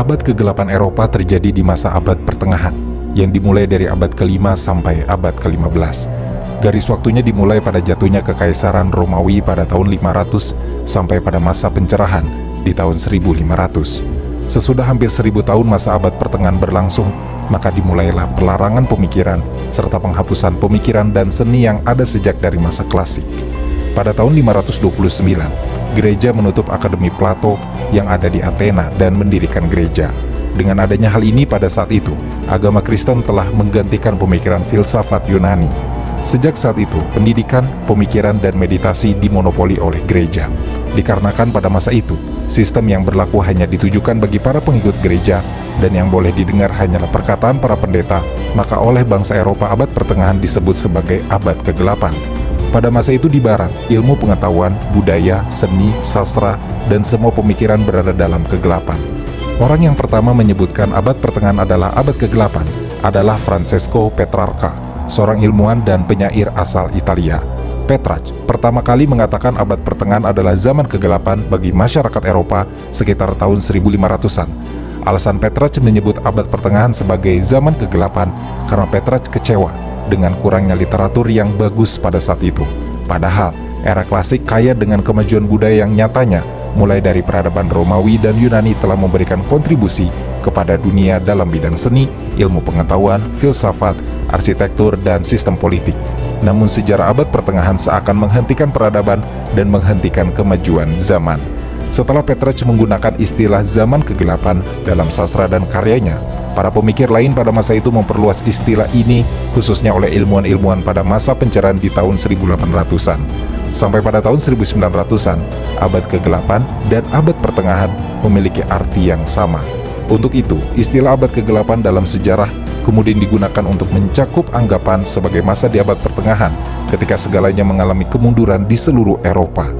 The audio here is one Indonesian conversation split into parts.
Abad kegelapan Eropa terjadi di masa abad pertengahan, yang dimulai dari abad ke-5 sampai abad ke-15. Garis waktunya dimulai pada jatuhnya Kekaisaran Romawi pada tahun 500 sampai pada masa pencerahan di tahun 1500. Sesudah hampir 1000 tahun masa abad pertengahan berlangsung, maka dimulailah pelarangan pemikiran serta penghapusan pemikiran dan seni yang ada sejak dari masa klasik. Pada tahun 529, gereja menutup Akademi Plato yang ada di Athena dan mendirikan gereja. Dengan adanya hal ini pada saat itu, agama Kristen telah menggantikan pemikiran filsafat Yunani. Sejak saat itu, pendidikan, pemikiran, dan meditasi dimonopoli oleh gereja. Dikarenakan pada masa itu, sistem yang berlaku hanya ditujukan bagi para pengikut gereja dan yang boleh didengar hanyalah perkataan para pendeta, maka oleh bangsa Eropa abad pertengahan disebut sebagai abad kegelapan. Pada masa itu di barat, ilmu pengetahuan, budaya, seni, sastra, dan semua pemikiran berada dalam kegelapan. Orang yang pertama menyebutkan abad pertengahan adalah abad kegelapan adalah Francesco Petrarca, seorang ilmuwan dan penyair asal Italia. Petrarch pertama kali mengatakan abad pertengahan adalah zaman kegelapan bagi masyarakat Eropa sekitar tahun 1500-an. Alasan Petrarch menyebut abad pertengahan sebagai zaman kegelapan karena Petrarch kecewa dengan kurangnya literatur yang bagus pada saat itu. Padahal, era klasik kaya dengan kemajuan budaya yang nyatanya, mulai dari peradaban Romawi dan Yunani telah memberikan kontribusi kepada dunia dalam bidang seni, ilmu pengetahuan, filsafat, arsitektur, dan sistem politik. Namun sejarah abad pertengahan seakan menghentikan peradaban dan menghentikan kemajuan zaman. Setelah Petrarch menggunakan istilah zaman kegelapan dalam sastra dan karyanya, para pemikir lain pada masa itu memperluas istilah ini khususnya oleh ilmuwan-ilmuwan pada masa pencerahan di tahun 1800-an. Sampai pada tahun 1900-an, abad kegelapan dan abad pertengahan memiliki arti yang sama. Untuk itu, istilah abad kegelapan dalam sejarah kemudian digunakan untuk mencakup anggapan sebagai masa di abad pertengahan ketika segalanya mengalami kemunduran di seluruh Eropa.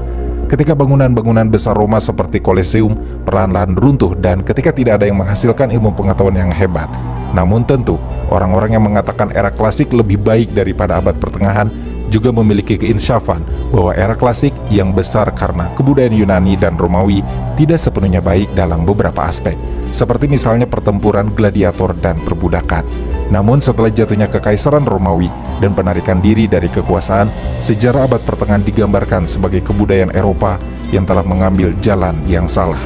Ketika bangunan-bangunan besar Roma seperti Colosseum perlahan-lahan runtuh dan ketika tidak ada yang menghasilkan ilmu pengetahuan yang hebat. Namun tentu, orang-orang yang mengatakan era klasik lebih baik daripada abad pertengahan juga memiliki keinsyafan bahwa era klasik yang besar karena kebudayaan Yunani dan Romawi tidak sepenuhnya baik dalam beberapa aspek, seperti misalnya pertempuran gladiator dan perbudakan. Namun setelah jatuhnya Kekaisaran Romawi dan penarikan diri dari kekuasaan, sejarah abad pertengahan digambarkan sebagai kebudayaan Eropa yang telah mengambil jalan yang salah.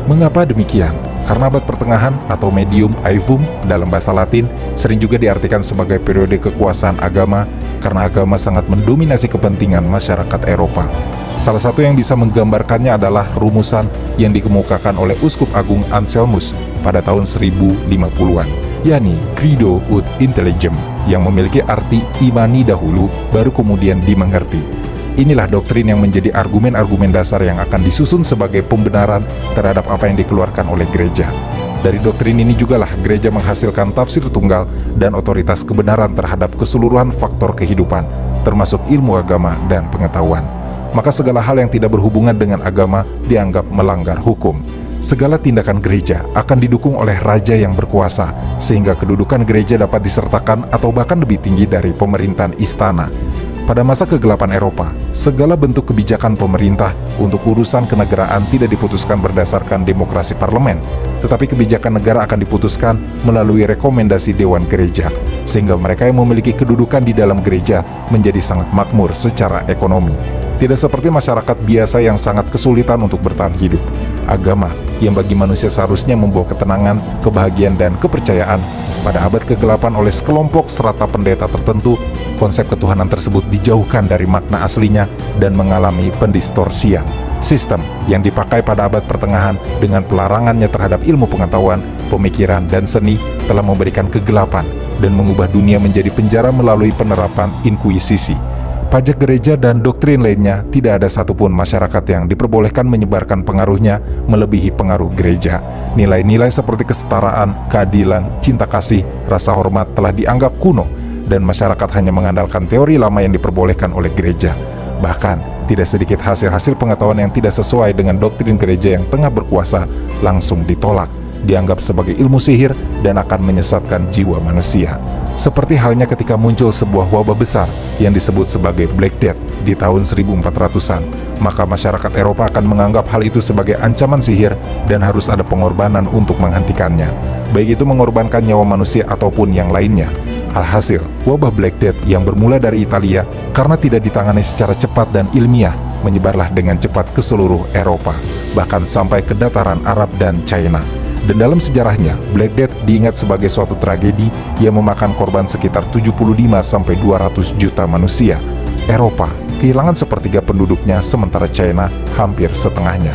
Mengapa demikian? Karena abad pertengahan atau medium aevum dalam bahasa Latin sering juga diartikan sebagai periode kekuasaan agama karena agama sangat mendominasi kepentingan masyarakat Eropa. Salah satu yang bisa menggambarkannya adalah rumusan yang dikemukakan oleh Uskup Agung Anselmus pada tahun 1050-an, yakni Credo ut Intelligem, yang memiliki arti imani dahulu baru kemudian dimengerti. Inilah doktrin yang menjadi argumen-argumen dasar yang akan disusun sebagai pembenaran terhadap apa yang dikeluarkan oleh gereja. Dari doktrin ini jugalah gereja menghasilkan tafsir tunggal dan otoritas kebenaran terhadap keseluruhan faktor kehidupan, termasuk ilmu agama dan pengetahuan. Maka segala hal yang tidak berhubungan dengan agama dianggap melanggar hukum. Segala tindakan gereja akan didukung oleh raja yang berkuasa, sehingga kedudukan gereja dapat disertakan atau bahkan lebih tinggi dari pemerintahan istana. Pada masa kegelapan Eropa, segala bentuk kebijakan pemerintah untuk urusan kenegaraan tidak diputuskan berdasarkan demokrasi parlemen, tetapi kebijakan negara akan diputuskan melalui rekomendasi Dewan Gereja, sehingga mereka yang memiliki kedudukan di dalam gereja menjadi sangat makmur secara ekonomi. Tidak seperti masyarakat biasa yang sangat kesulitan untuk bertahan hidup. Agama yang bagi manusia seharusnya membawa ketenangan, kebahagiaan, dan kepercayaan, pada abad kegelapan oleh sekelompok serata pendeta tertentu, konsep ketuhanan tersebut dijauhkan dari makna aslinya dan mengalami pendistorsian. Sistem yang dipakai pada abad pertengahan dengan pelarangannya terhadap ilmu pengetahuan, pemikiran, dan seni telah memberikan kegelapan dan mengubah dunia menjadi penjara melalui penerapan inkuisisi. Pajak gereja dan doktrin lainnya, tidak ada satupun masyarakat yang diperbolehkan menyebarkan pengaruhnya melebihi pengaruh gereja. Nilai-nilai seperti kesetaraan, keadilan, cinta kasih, rasa hormat telah dianggap kuno, dan masyarakat hanya mengandalkan teori lama yang diperbolehkan oleh gereja. Bahkan, tidak sedikit hasil-hasil pengetahuan yang tidak sesuai dengan doktrin gereja yang tengah berkuasa langsung ditolak, dianggap sebagai ilmu sihir dan akan menyesatkan jiwa manusia. Seperti halnya ketika muncul sebuah wabah besar yang disebut sebagai Black Death di tahun 1400-an. maka masyarakat Eropa akan menganggap hal itu sebagai ancaman sihir dan harus ada pengorbanan untuk menghentikannya, baik itu mengorbankan nyawa manusia ataupun yang lainnya. Alhasil, wabah Black Death yang bermula dari Italia karena tidak ditangani secara cepat dan ilmiah, menyebarlah dengan cepat ke seluruh Eropa, bahkan sampai ke dataran Arab dan China. Dan dalam sejarahnya, Black Death diingat sebagai suatu tragedi yang memakan korban sekitar 75-200 juta manusia. Eropa kehilangan sepertiga penduduknya, sementara China hampir setengahnya.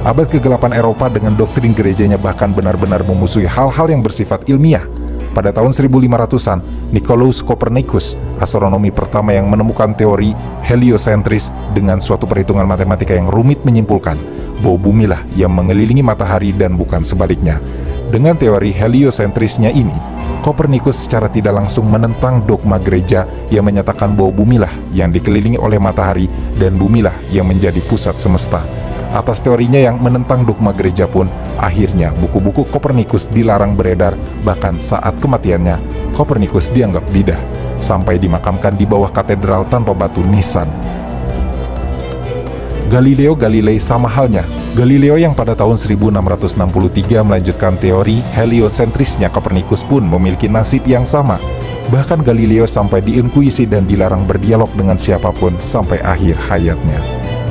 Abad kegelapan Eropa dengan doktrin gerejanya bahkan benar-benar memusuhi hal-hal yang bersifat ilmiah. Pada tahun 1500-an, Nicolaus Copernicus, astronomi pertama yang menemukan teori heliocentris dengan suatu perhitungan matematika yang rumit, menyimpulkan bahwa bumilah yang mengelilingi matahari dan bukan sebaliknya. Dengan teori heliocentrisnya ini, Copernicus secara tidak langsung menentang dogma gereja yang menyatakan bahwa bumilah yang dikelilingi oleh matahari dan bumilah yang menjadi pusat semesta. Atas teorinya yang menentang dogma gereja pun, akhirnya buku-buku Copernicus dilarang beredar, bahkan saat kematiannya, Copernicus dianggap bidah, sampai dimakamkan di bawah katedral tanpa batu nisan. Galileo Galilei sama halnya. Galileo yang pada tahun 1663 melanjutkan teori heliocentrisnya Copernicus pun memiliki nasib yang sama. Bahkan Galileo sampai diinkuisi dan dilarang berdialog dengan siapapun sampai akhir hayatnya.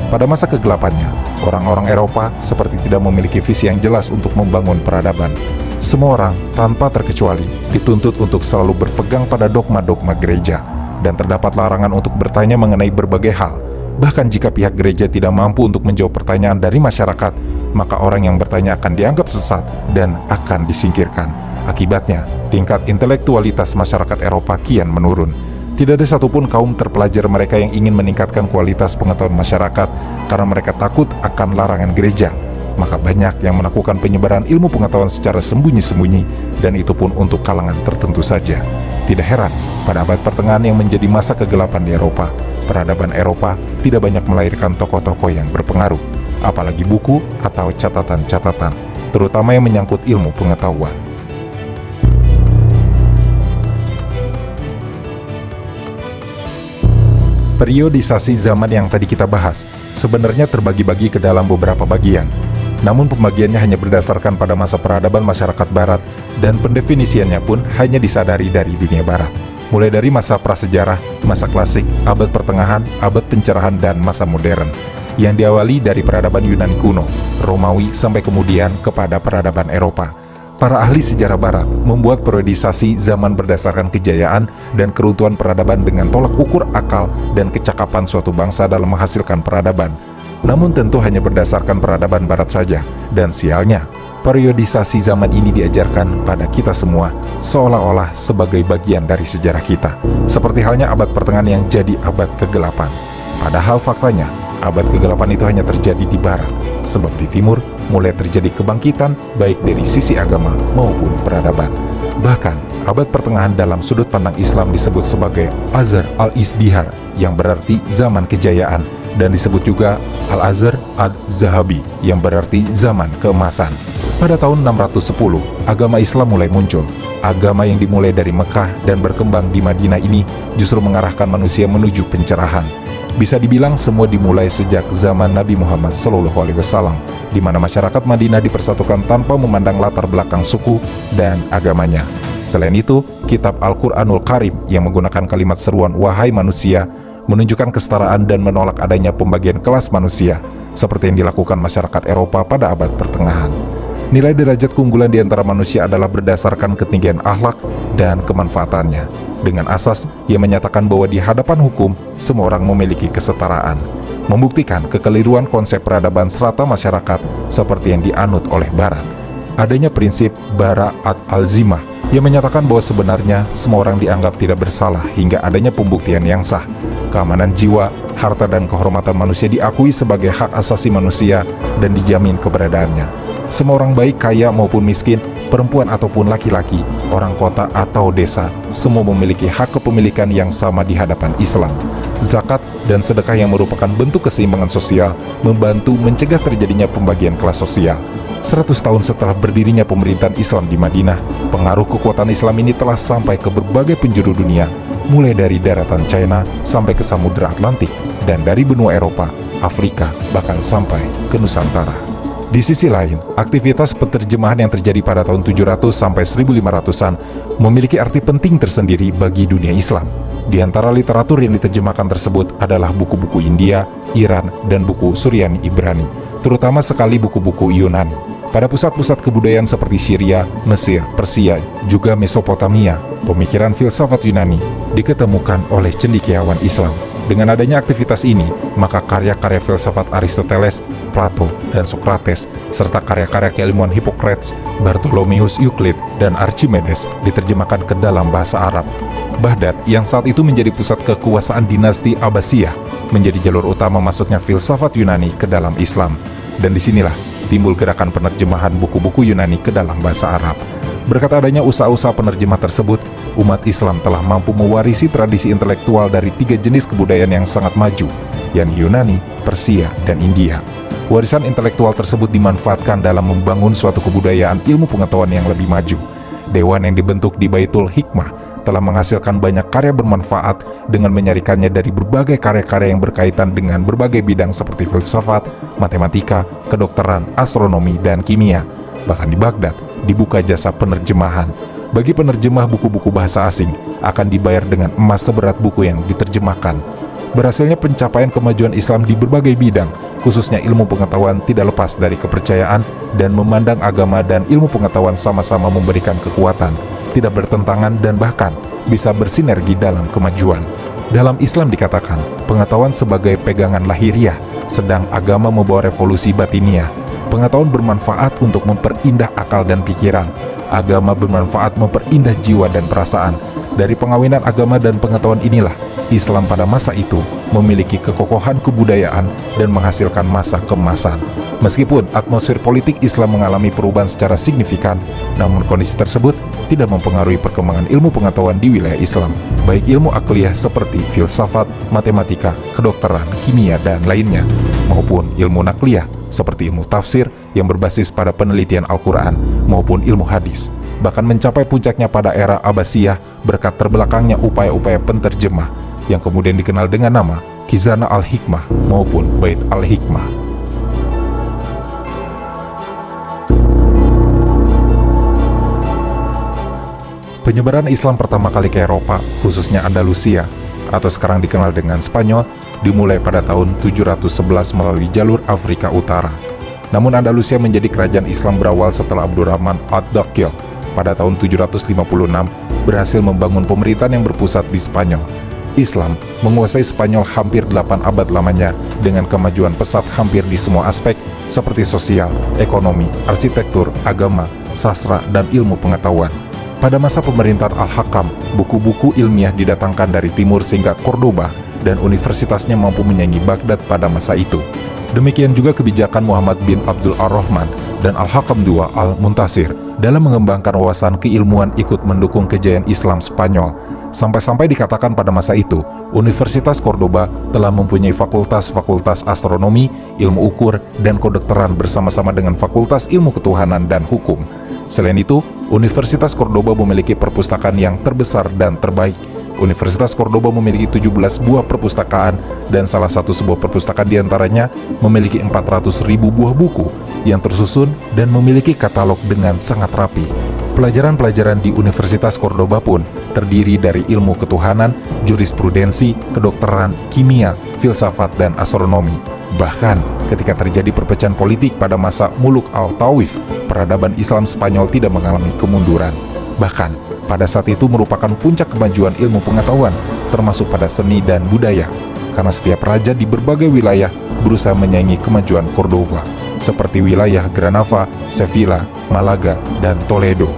Pada masa kegelapannya, orang-orang Eropa seperti tidak memiliki visi yang jelas untuk membangun peradaban. Semua orang, tanpa terkecuali, dituntut untuk selalu berpegang pada dogma-dogma gereja, dan terdapat larangan untuk bertanya mengenai berbagai hal. Bahkan jika pihak gereja tidak mampu untuk menjawab pertanyaan dari masyarakat, maka orang yang bertanya akan dianggap sesat dan akan disingkirkan. Akibatnya, tingkat intelektualitas masyarakat Eropa kian menurun. Tidak ada satupun kaum terpelajar mereka yang ingin meningkatkan kualitas pengetahuan masyarakat karena mereka takut akan larangan gereja. Maka banyak yang melakukan penyebaran ilmu pengetahuan secara sembunyi-sembunyi, dan itu pun untuk kalangan tertentu saja. Tidak heran, pada abad pertengahan yang menjadi masa kegelapan di Eropa, peradaban Eropa tidak banyak melahirkan tokoh-tokoh yang berpengaruh, apalagi buku atau catatan-catatan, terutama yang menyangkut ilmu pengetahuan. Periodisasi zaman yang tadi kita bahas sebenarnya terbagi-bagi ke dalam beberapa bagian. Namun pembagiannya hanya berdasarkan pada masa peradaban masyarakat barat, dan pendefinisiannya pun hanya disadari dari dunia barat. Mulai dari masa prasejarah, masa klasik, abad pertengahan, abad pencerahan, dan masa modern, yang diawali dari peradaban Yunani kuno, Romawi, sampai kemudian kepada peradaban Eropa. Para ahli sejarah barat membuat periodisasi zaman berdasarkan kejayaan dan keruntuhan peradaban dengan tolak ukur akal dan kecakapan suatu bangsa dalam menghasilkan peradaban. Namun tentu hanya berdasarkan peradaban barat saja, dan sialnya, periodisasi zaman ini diajarkan pada kita semua seolah-olah sebagai bagian dari sejarah kita, seperti halnya abad pertengahan yang jadi abad kegelapan. Padahal faktanya, abad kegelapan itu hanya terjadi di barat, sebab di timur mulai terjadi kebangkitan baik dari sisi agama maupun peradaban. Bahkan, abad pertengahan dalam sudut pandang Islam disebut sebagai Azr al-Izdihar, yang berarti zaman kejayaan, dan disebut juga Al-Azr al-Zahabi, yang berarti zaman keemasan. Pada tahun 610, agama Islam mulai muncul. Agama yang dimulai dari Mekah dan berkembang di Madinah ini justru mengarahkan manusia menuju pencerahan. Bisa dibilang semua dimulai sejak zaman Nabi Muhammad SAW, di mana masyarakat Madinah dipersatukan tanpa memandang latar belakang suku dan agamanya. Selain itu, kitab Al-Quranul Karim yang menggunakan kalimat seruan "Wahai manusia" menunjukkan kesetaraan dan menolak adanya pembagian kelas manusia, seperti yang dilakukan masyarakat Eropa pada abad pertengahan. Nilai derajat keunggulan di antara manusia adalah berdasarkan ketinggian akhlak dan kemanfaatannya, dengan asas yang menyatakan bahwa di hadapan hukum, semua orang memiliki kesetaraan, membuktikan kekeliruan konsep peradaban serata masyarakat seperti yang dianut oleh Barat. Adanya prinsip Bara'at al-Zimah yang menyatakan bahwa sebenarnya semua orang dianggap tidak bersalah hingga adanya pembuktian yang sah. Keamanan jiwa, harta, dan kehormatan manusia diakui sebagai hak asasi manusia dan dijamin keberadaannya. Semua orang baik, kaya maupun miskin, perempuan ataupun laki-laki, orang kota atau desa, semua memiliki hak kepemilikan yang sama di hadapan Islam. Zakat dan sedekah yang merupakan bentuk keseimbangan sosial membantu mencegah terjadinya pembagian kelas sosial. 100 tahun setelah berdirinya pemerintahan Islam di Madinah, pengaruh kekuatan Islam ini telah sampai ke berbagai penjuru dunia, mulai dari daratan China sampai ke Samudra Atlantik, dan dari benua Eropa, Afrika, bahkan sampai ke Nusantara. Di sisi lain, aktivitas penerjemahan yang terjadi pada tahun 700 sampai 1500-an memiliki arti penting tersendiri bagi dunia Islam. Di antara literatur yang diterjemahkan tersebut adalah buku-buku India, Iran, dan buku Suryani Ibrani, terutama sekali buku-buku Yunani. Pada pusat-pusat kebudayaan seperti Syria, Mesir, Persia, juga Mesopotamia, pemikiran filsafat Yunani diketemukan oleh cendekiawan Islam. Dengan adanya aktivitas ini, maka karya-karya filsafat Aristoteles, Plato, dan Socrates, serta karya-karya keilmuan Hippocrates, Bartholomeus Euclid, dan Archimedes diterjemahkan ke dalam bahasa Arab. Baghdad, yang saat itu menjadi pusat kekuasaan dinasti Abbasiyah, menjadi jalur utama masuknya filsafat Yunani ke dalam Islam. Dan disinilah timbul gerakan penerjemahan buku-buku Yunani ke dalam bahasa Arab. Berkat adanya usaha-usaha penerjemah tersebut, umat Islam telah mampu mewarisi tradisi intelektual dari 3 jenis kebudayaan yang sangat maju, yakni Yunani, Persia, dan India. Warisan intelektual tersebut dimanfaatkan dalam membangun suatu kebudayaan ilmu pengetahuan yang lebih maju. Dewan yang dibentuk di Baitul Hikmah telah menghasilkan banyak karya bermanfaat dengan menyarikannya dari berbagai karya-karya yang berkaitan dengan berbagai bidang seperti filsafat, matematika, kedokteran, astronomi, dan kimia. Bahkan di Baghdad, dibuka jasa penerjemahan. Bagi penerjemah buku-buku bahasa asing, akan dibayar dengan emas seberat buku yang diterjemahkan. Berhasilnya pencapaian kemajuan Islam di berbagai bidang, khususnya ilmu pengetahuan, tidak lepas dari kepercayaan dan memandang agama dan ilmu pengetahuan sama-sama memberikan kekuatan, tidak bertentangan dan bahkan bisa bersinergi dalam kemajuan. Dalam Islam dikatakan, pengetahuan sebagai pegangan lahiriah, sedang agama membawa revolusi batiniah. Pengetahuan bermanfaat untuk memperindah akal dan pikiran. Agama bermanfaat memperindah jiwa dan perasaan. Dari pengawinan agama dan pengetahuan inilah, Islam pada masa itu memiliki kekokohan kebudayaan dan menghasilkan masa keemasan. Meskipun atmosfer politik Islam mengalami perubahan secara signifikan, namun kondisi tersebut tidak mempengaruhi perkembangan ilmu pengetahuan di wilayah Islam, baik ilmu akliyah seperti filsafat, matematika, kedokteran, kimia, dan lainnya, maupun ilmu nakliyah seperti ilmu tafsir yang berbasis pada penelitian Al-Quran maupun ilmu hadis, bahkan mencapai puncaknya pada era Abbasiyah berkat terbelakangnya upaya-upaya penterjemah yang kemudian dikenal dengan nama Khizanah Al-Hikmah maupun Bait Al-Hikmah. Penyebaran Islam pertama kali ke Eropa, khususnya Andalusia, atau sekarang dikenal dengan Spanyol, dimulai pada tahun 711 melalui jalur Afrika Utara. Namun Andalusia menjadi kerajaan Islam berawal setelah Abdurrahman ad-Dakhil pada tahun 756 berhasil membangun pemerintahan yang berpusat di Spanyol. Islam menguasai Spanyol hampir 8 abad lamanya dengan kemajuan pesat hampir di semua aspek seperti sosial, ekonomi, arsitektur, agama, sastra, dan ilmu pengetahuan. Pada masa pemerintahan Al-Hakam, buku-buku ilmiah didatangkan dari timur sehingga Cordoba dan universitasnya mampu menyaingi Baghdad pada masa itu. Demikian juga kebijakan Muhammad bin Abdul Ar-Rahman dan Al-Hakam II Al-Muntasir dalam mengembangkan wawasan keilmuan ikut mendukung kejayaan Islam Spanyol. Sampai-sampai dikatakan pada masa itu, Universitas Cordoba telah mempunyai fakultas-fakultas astronomi, ilmu ukur, dan kedokteran bersama-sama dengan fakultas ilmu ketuhanan dan hukum. Selain itu, Universitas Cordoba memiliki perpustakaan yang terbesar dan terbaik. Universitas Cordoba memiliki 17 buah perpustakaan dan salah satu sebuah perpustakaan diantaranya memiliki 400.000 buah buku yang tersusun dan memiliki katalog dengan sangat rapi. Pelajaran-pelajaran di Universitas Cordoba pun terdiri dari ilmu ketuhanan, jurisprudensi, kedokteran, kimia, filsafat, dan astronomi. Bahkan ketika terjadi perpecahan politik pada masa Muluk Al-Tawif, peradaban Islam Spanyol tidak mengalami kemunduran. Bahkan pada saat itu merupakan puncak kemajuan ilmu pengetahuan, termasuk pada seni dan budaya, karena setiap raja di berbagai wilayah berusaha menyaingi kemajuan Cordova, seperti wilayah Granada, Sevilla, Malaga, dan Toledo.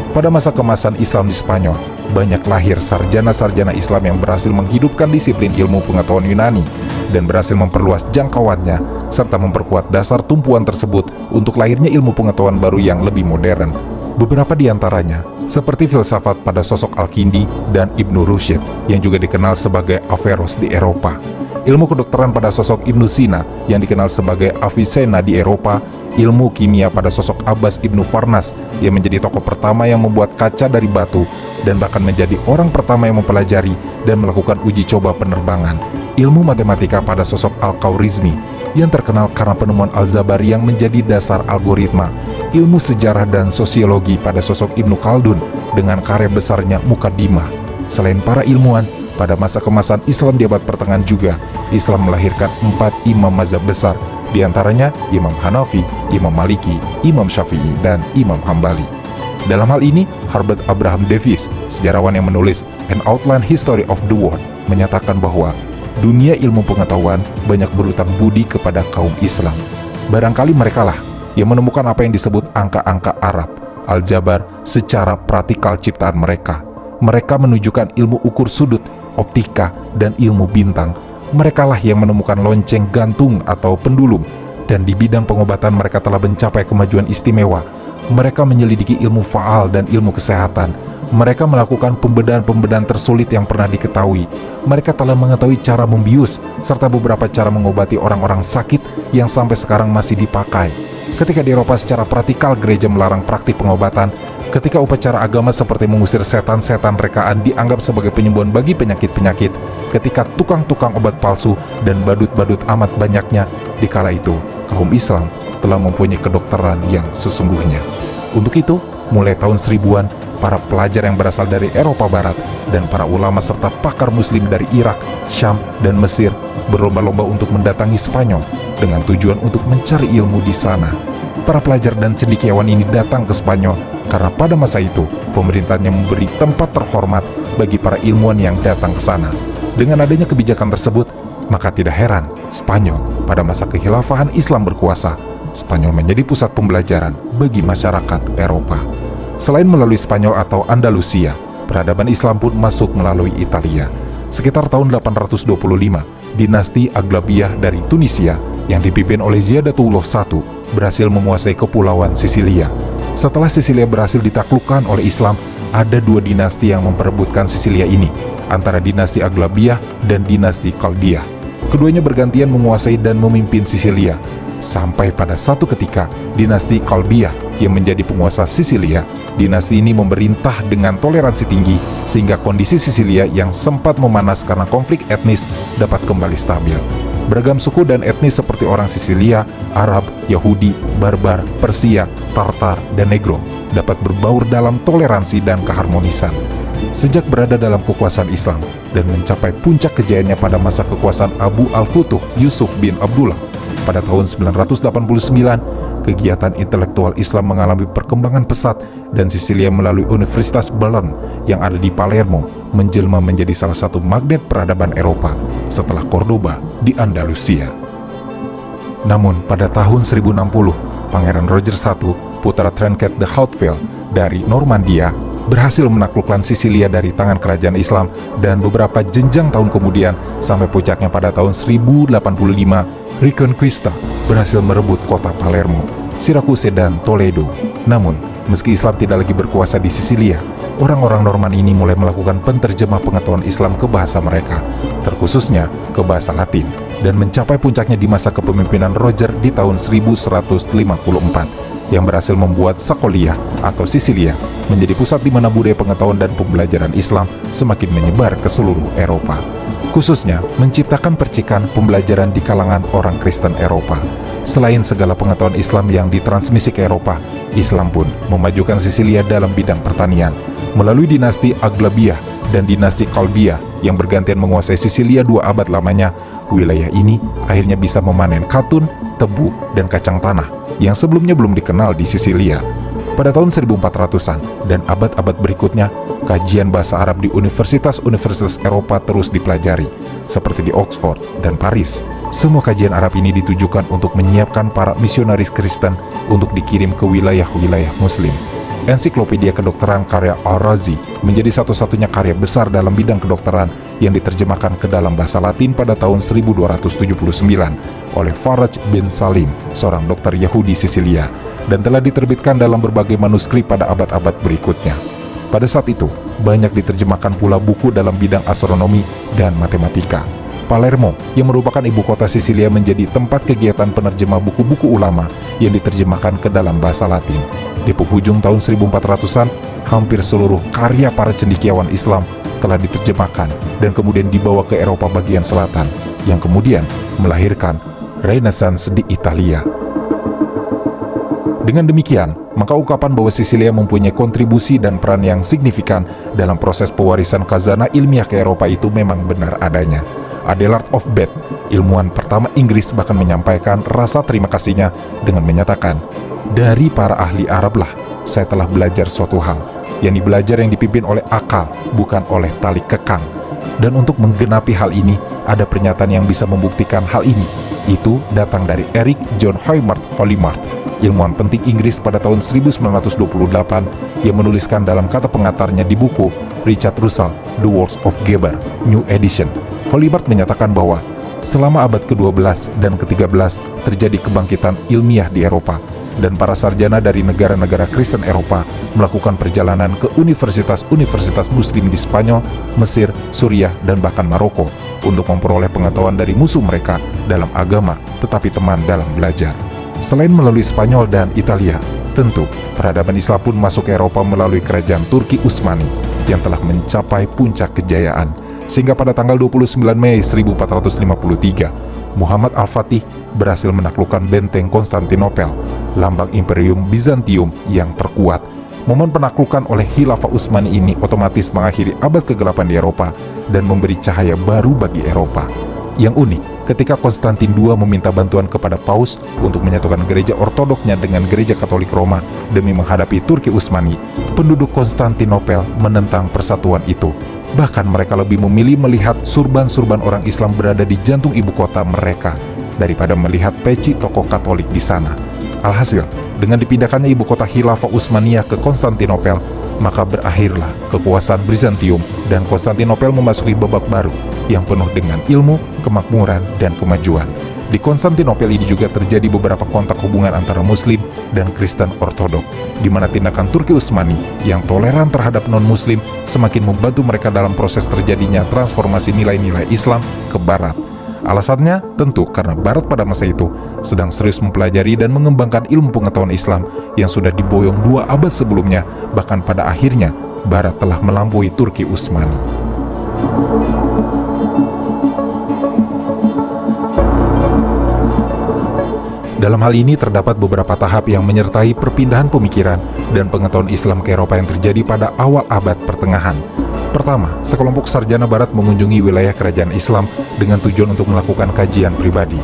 Pada masa kemasan Islam di Spanyol, banyak lahir sarjana-sarjana Islam yang berhasil menghidupkan disiplin ilmu pengetahuan Yunani dan berhasil memperluas jangkauannya, serta memperkuat dasar tumpuan tersebut untuk lahirnya ilmu pengetahuan baru yang lebih modern. Beberapa di antaranya, seperti filsafat pada sosok Al-Kindi dan Ibnu Rushd, yang juga dikenal sebagai Averroes di Eropa. Ilmu kedokteran pada sosok Ibnu Sina, yang dikenal sebagai Avicenna di Eropa. ilmu kimia pada sosok Abbas ibnu Farnas yang menjadi tokoh pertama yang membuat kaca dari batu dan bahkan menjadi orang pertama yang mempelajari dan melakukan uji coba penerbangan. Ilmu matematika pada sosok Al-Khwarizmi yang terkenal karena penemuan Al-Zabari yang menjadi dasar algoritma. Ilmu sejarah dan sosiologi pada sosok Ibnu Khaldun dengan karya besarnya Muqaddimah. Selain para ilmuwan, pada masa kemasan Islam di abad pertengahan juga, Islam melahirkan 4 imam mazhab besar, di antaranya Imam Hanafi, Imam Maliki, Imam Syafi'i, dan Imam Hambali. Dalam hal ini, Herbert Abraham Davis, sejarawan yang menulis An Outline History of the World, menyatakan bahwa dunia ilmu pengetahuan banyak berutang budi kepada kaum Islam. Barangkali merekalah yang menemukan apa yang disebut angka-angka Arab, aljabar, secara praktikal ciptaan mereka. Mereka menunjukkan ilmu ukur sudut, optika, dan ilmu bintang. Merekalah yang menemukan lonceng gantung atau pendulum, dan di bidang pengobatan mereka telah mencapai kemajuan istimewa. Mereka menyelidiki ilmu faal dan ilmu kesehatan. Mereka melakukan pembedahan-pembedahan tersulit yang pernah diketahui. Mereka telah mengetahui cara membius, serta beberapa cara mengobati orang-orang sakit yang sampai sekarang masih dipakai. Ketika di Eropa secara praktikal gereja melarang praktik pengobatan, ketika upacara agama seperti mengusir setan-setan rekaan dianggap sebagai penyembuhan bagi penyakit-penyakit, ketika tukang-tukang obat palsu dan badut-badut amat banyaknya, di kala itu kaum Islam telah mempunyai kedokteran yang sesungguhnya. Untuk itu, mulai tahun 1000-an, para pelajar yang berasal dari Eropa Barat dan para ulama serta pakar muslim dari Irak, Syam, dan Mesir berlomba-lomba untuk mendatangi Spanyol dengan tujuan untuk mencari ilmu di sana. Para pelajar dan cendekiawan ini datang ke Spanyol karena pada masa itu pemerintahnya memberi tempat terhormat bagi para ilmuwan yang datang ke sana. Dengan adanya kebijakan tersebut, maka tidak heran Spanyol pada masa kekhilafahan Islam berkuasa, Spanyol menjadi pusat pembelajaran bagi masyarakat Eropa. Selain melalui Spanyol atau Andalusia, peradaban Islam pun masuk melalui Italia. Sekitar tahun 825, dinasti Aglabiah dari Tunisia yang dipimpin oleh Ziyadatullah I berhasil menguasai kepulauan Sisilia. Setelah Sisilia berhasil ditaklukkan oleh Islam, ada 2 dinasti yang memperebutkan Sisilia ini, antara dinasti Aglabiah dan dinasti Khaldiah. Keduanya bergantian menguasai dan memimpin Sisilia, sampai pada satu ketika dinasti Khaldiah yang menjadi penguasa Sisilia. Dinasti ini memerintah dengan toleransi tinggi sehingga kondisi Sisilia yang sempat memanas karena konflik etnis dapat kembali stabil. Beragam suku dan etnis seperti orang Sisilia, Arab, Yahudi, Barbar, Persia, Tartar, dan Negro dapat berbaur dalam toleransi dan keharmonisan. Sejak berada dalam kekuasaan Islam dan mencapai puncak kejayaannya pada masa kekuasaan Abu al-Futuh Yusuf bin Abdullah pada tahun 989, kegiatan intelektual Islam mengalami perkembangan pesat dan Sisilia melalui Universitas Bern yang ada di Palermo menjelma menjadi salah satu magnet peradaban Eropa setelah Cordoba di Andalusia. Namun pada tahun 1060, Pangeran Roger I, putra Trenket de Hauteville dari Normandia, berhasil menaklukkan Sisilia dari tangan kerajaan Islam dan beberapa jenjang tahun kemudian sampai puncaknya pada tahun 1085, Reconquista berhasil merebut kota Palermo, Syracuse, dan Toledo. Namun, meski Islam tidak lagi berkuasa di Sisilia, orang-orang Norman ini mulai melakukan penterjemah pengetahuan Islam ke bahasa mereka, terkhususnya ke bahasa Latin, dan mencapai puncaknya di masa kepemimpinan Roger di tahun 1154, yang berhasil membuat Sakolia atau Sisilia menjadi pusat di mana budaya pengetahuan dan pembelajaran Islam semakin menyebar ke seluruh Eropa. Khususnya menciptakan percikan pembelajaran di kalangan orang Kristen Eropa. Selain segala pengetahuan Islam yang ditransmisi ke Eropa, Islam pun memajukan Sisilia dalam bidang pertanian. Melalui dinasti Aglabiah dan dinasti Khaldiah yang bergantian menguasai Sisilia 2 abad lamanya, wilayah ini akhirnya bisa memanen katun, tebu, dan kacang tanah yang sebelumnya belum dikenal di Sisilia. Pada tahun 1400-an dan abad-abad berikutnya, kajian bahasa Arab di universitas-universitas Eropa terus dipelajari, seperti di Oxford dan Paris. Semua kajian Arab ini ditujukan untuk menyiapkan para misionaris Kristen untuk dikirim ke wilayah-wilayah Muslim. Ensiklopedia Kedokteran karya Al-Razi menjadi satu-satunya karya besar dalam bidang kedokteran yang diterjemahkan ke dalam bahasa Latin pada tahun 1279 oleh Faraj bin Salim, seorang dokter Yahudi Sisilia, dan telah diterbitkan dalam berbagai manuskrip pada abad-abad berikutnya. Pada saat itu, banyak diterjemahkan pula buku dalam bidang astronomi dan matematika. Palermo, yang merupakan ibu kota Sisilia, menjadi tempat kegiatan penerjemah buku-buku ulama yang diterjemahkan ke dalam bahasa Latin. Di penghujung tahun 1400-an, hampir seluruh karya para cendekiawan Islam telah diterjemahkan dan kemudian dibawa ke Eropa bagian selatan, yang kemudian melahirkan Renaissance di Italia. Dengan demikian, maka ungkapan bahwa Sisilia mempunyai kontribusi dan peran yang signifikan dalam proses pewarisan khazanah ilmiah ke Eropa itu memang benar adanya. Adelard of Bath, ilmuwan pertama Inggris, bahkan menyampaikan rasa terima kasihnya dengan menyatakan, "Dari para ahli Arab lah, saya telah belajar suatu hal, yakni belajar yang dipimpin oleh akal, bukan oleh tali kekang. Dan untuk menggenapi hal ini, ada pernyataan yang bisa membuktikan hal ini. Itu datang dari Eric John Holymart, ilmuwan penting Inggris pada tahun 1928 yang menuliskan dalam kata pengantarnya di buku Richard Russell, The Works of Geber, New Edition. Holymart menyatakan bahwa selama abad ke-12 dan ke-13 terjadi kebangkitan ilmiah di Eropa, dan para sarjana dari negara-negara Kristen Eropa melakukan perjalanan ke universitas-universitas Muslim di Spanyol, Mesir, Suriah, dan bahkan Maroko untuk memperoleh pengetahuan dari musuh mereka dalam agama, tetapi teman dalam belajar. Selain melalui Spanyol dan Italia, tentu peradaban Islam pun masuk ke Eropa melalui kerajaan Turki Utsmani yang telah mencapai puncak kejayaan, sehingga pada tanggal 29 Mei 1453, Muhammad Al-Fatih berhasil menaklukkan benteng Konstantinopel, lambang Imperium Bizantium yang terkuat. Momen penaklukan oleh Khilafah Utsmani ini otomatis mengakhiri abad ke-8 di Eropa dan memberi cahaya baru bagi Eropa. Yang unik, ketika Konstantin II meminta bantuan kepada Paus untuk menyatukan gereja ortodoknya dengan gereja Katolik Roma demi menghadapi Turki Utsmani, penduduk Konstantinopel menentang persatuan itu. Bahkan mereka lebih memilih melihat surban-surban orang Islam berada di jantung ibu kota mereka daripada melihat peci tokoh Katolik di sana. Alhasil, dengan dipindahkannya ibu kota Khilafah Utsmaniyah ke Konstantinopel, maka berakhirlah kekuasaan Bizantium dan Konstantinopel memasuki babak baru yang penuh dengan ilmu, kemakmuran, dan kemajuan. Di Konstantinopel ini juga terjadi beberapa kontak hubungan antara Muslim dan Kristen Ortodok, di mana tindakan Turki Utsmani yang toleran terhadap non-Muslim semakin membantu mereka dalam proses terjadinya transformasi nilai-nilai Islam ke Barat. Alasannya tentu karena Barat pada masa itu sedang serius mempelajari dan mengembangkan ilmu pengetahuan Islam yang sudah diboyong 2 abad sebelumnya, bahkan pada akhirnya Barat telah melampaui Turki Utsmani. Dalam hal ini terdapat beberapa tahap yang menyertai perpindahan pemikiran dan pengetahuan Islam ke Eropa yang terjadi pada awal abad pertengahan. Pertama, sekelompok sarjana Barat mengunjungi wilayah kerajaan Islam dengan tujuan untuk melakukan kajian pribadi.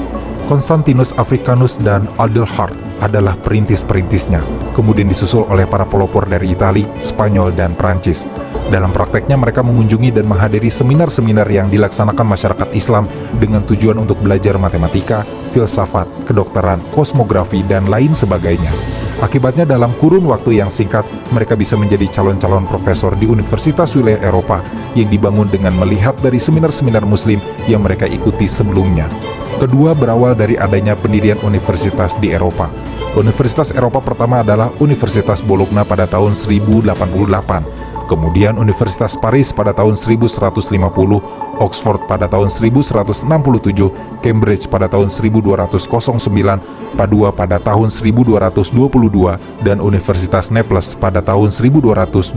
Constantinus Africanus dan Adelhard adalah perintis-perintisnya, kemudian disusul oleh para pelopor dari Italia, Spanyol, dan Prancis. Dalam prakteknya mereka mengunjungi dan menghadiri seminar-seminar yang dilaksanakan masyarakat Islam dengan tujuan untuk belajar matematika, filsafat, kedokteran, kosmografi, dan lain sebagainya. Akibatnya dalam kurun waktu yang singkat, mereka bisa menjadi calon-calon profesor di universitas wilayah Eropa yang dibangun dengan melihat dari seminar-seminar Muslim yang mereka ikuti sebelumnya. Kedua, berawal dari adanya pendirian universitas di Eropa. Universitas Eropa pertama adalah Universitas Bologna pada tahun 1088. Kemudian Universitas Paris pada tahun 1150, Oxford pada tahun 1167, Cambridge pada tahun 1209, Padua pada tahun 1222, dan Universitas Naples pada tahun 1224.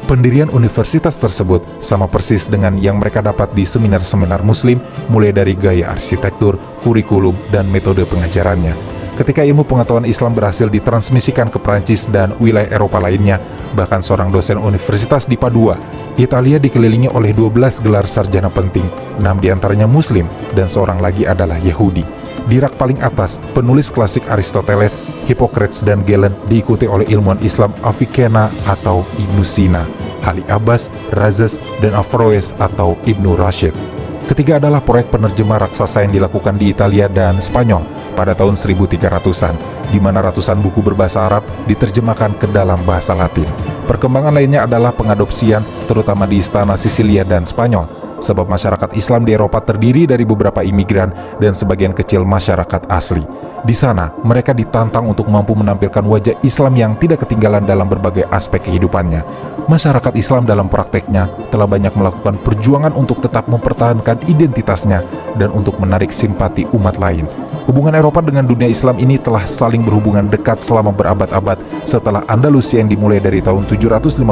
Pendirian universitas tersebut sama persis dengan yang mereka dapat di seminar-seminar Muslim, mulai dari gaya arsitektur, kurikulum, dan metode pengajarannya. Ketika ilmu pengetahuan Islam berhasil ditransmisikan ke Prancis dan wilayah Eropa lainnya, bahkan seorang dosen universitas di Padua, Italia dikelilingi oleh 12 gelar sarjana penting, 6 diantaranya Muslim dan seorang lagi adalah Yahudi. Di rak paling atas, penulis klasik Aristoteles, Hippocrates, dan Galen diikuti oleh ilmuwan Islam Avicenna atau Ibnu Sina, Ali Abbas, Razes, dan Averroes atau Ibnu Rashid. Ketiga adalah proyek penerjemah raksasa yang dilakukan di Italia dan Spanyol pada tahun 1300-an, di mana ratusan buku berbahasa Arab diterjemahkan ke dalam bahasa Latin. Perkembangan lainnya adalah pengadopsian, terutama di istana Sisilia dan Spanyol, sebab masyarakat Islam di Eropa terdiri dari beberapa imigran dan sebagian kecil masyarakat asli. Di sana, mereka ditantang untuk mampu menampilkan wajah Islam yang tidak ketinggalan dalam berbagai aspek kehidupannya. Masyarakat Islam dalam prakteknya telah banyak melakukan perjuangan untuk tetap mempertahankan identitasnya dan untuk menarik simpati umat lain. Hubungan Eropa dengan dunia Islam ini telah saling berhubungan dekat selama berabad-abad setelah Andalusia yang dimulai dari tahun 756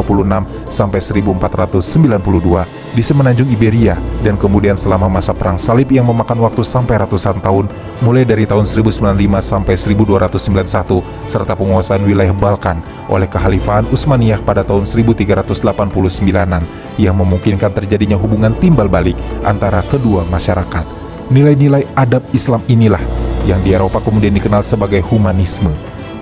sampai 1492 di semenanjung Iberia, dan kemudian selama masa Perang Salib yang memakan waktu sampai ratusan tahun mulai dari tahun 1095 sampai 1291, serta penguasaan wilayah Balkan oleh Kekhalifahan Utsmaniyah pada tahun 1389-an yang memungkinkan terjadinya hubungan timbal balik antara kedua masyarakat. Nilai-nilai adab Islam inilah yang di Eropa kemudian dikenal sebagai humanisme.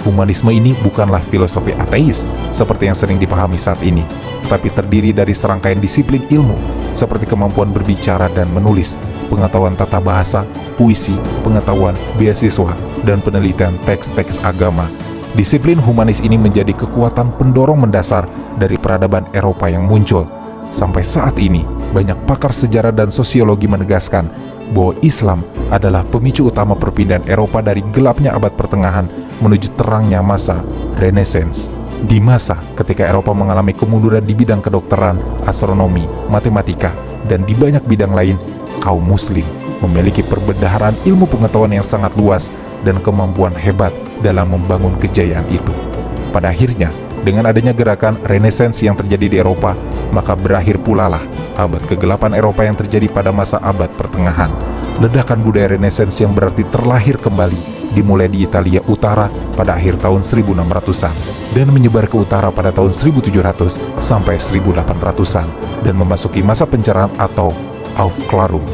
Humanisme ini bukanlah filosofi ateis seperti yang sering dipahami saat ini, tetapi terdiri dari serangkaian disiplin ilmu seperti kemampuan berbicara dan menulis, pengetahuan tata bahasa, puisi, pengetahuan, beasiswa, dan penelitian teks-teks agama. Disiplin humanis ini menjadi kekuatan pendorong mendasar dari peradaban Eropa yang muncul. Sampai saat ini, banyak pakar sejarah dan sosiologi menegaskan bahwa Islam adalah pemicu utama perpindahan Eropa dari gelapnya abad pertengahan menuju terangnya masa Renaissance. Di masa ketika Eropa mengalami kemunduran di bidang kedokteran, astronomi, matematika, dan di banyak bidang lain, kaum muslim memiliki perbendaharaan ilmu pengetahuan yang sangat luas dan kemampuan hebat dalam membangun kejayaan itu. Pada akhirnya, dengan adanya gerakan Renaissance yang terjadi di Eropa, maka berakhir pula lah abad kegelapan Eropa yang terjadi pada masa abad pertengahan. Ledakan budaya Renaissance yang berarti terlahir kembali dimulai di Italia Utara pada akhir tahun 1600-an dan menyebar ke utara pada tahun 1700 sampai 1800-an dan memasuki masa pencerahan atau Aufklärung.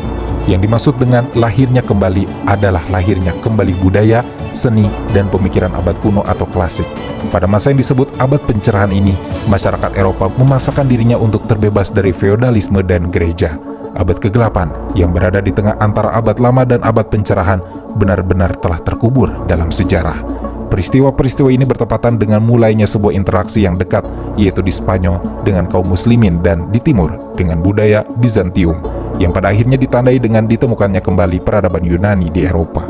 Yang dimaksud dengan lahirnya kembali adalah lahirnya kembali budaya, seni, dan pemikiran abad kuno atau klasik. Pada masa yang disebut abad pencerahan ini, masyarakat Eropa memasakkan dirinya untuk terbebas dari feodalisme dan gereja. Abad kegelapan yang berada di tengah antara abad lama dan abad pencerahan benar-benar telah terkubur dalam sejarah. Peristiwa-peristiwa ini bertepatan dengan mulainya sebuah interaksi yang dekat, yaitu di Spanyol dengan kaum muslimin dan di timur dengan budaya Bizantium, yang pada akhirnya ditandai dengan ditemukannya kembali peradaban Yunani di Eropa.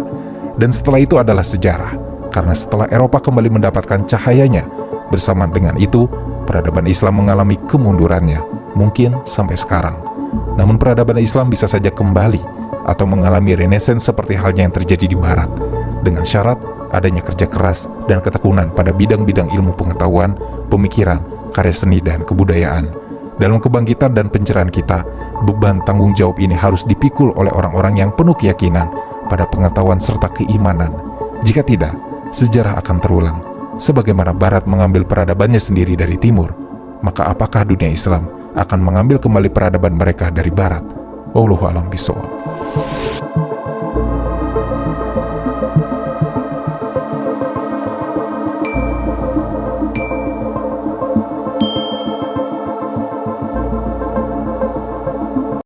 Dan setelah itu adalah sejarah, karena setelah Eropa kembali mendapatkan cahayanya, bersamaan dengan itu, peradaban Islam mengalami kemundurannya, mungkin sampai sekarang. Namun peradaban Islam bisa saja kembali atau mengalami renaissance seperti halnya yang terjadi di Barat, dengan syarat adanya kerja keras dan ketekunan pada bidang-bidang ilmu pengetahuan, pemikiran, karya seni, dan kebudayaan. Dalam kebangkitan dan pencerahan kita, beban tanggung jawab ini harus dipikul oleh orang-orang yang penuh keyakinan pada pengetahuan serta keimanan. Jika tidak, sejarah akan terulang. Sebagaimana Barat mengambil peradabannya sendiri dari Timur, maka apakah dunia Islam akan mengambil kembali peradaban mereka dari Barat? Wallahu a'lam bishawab.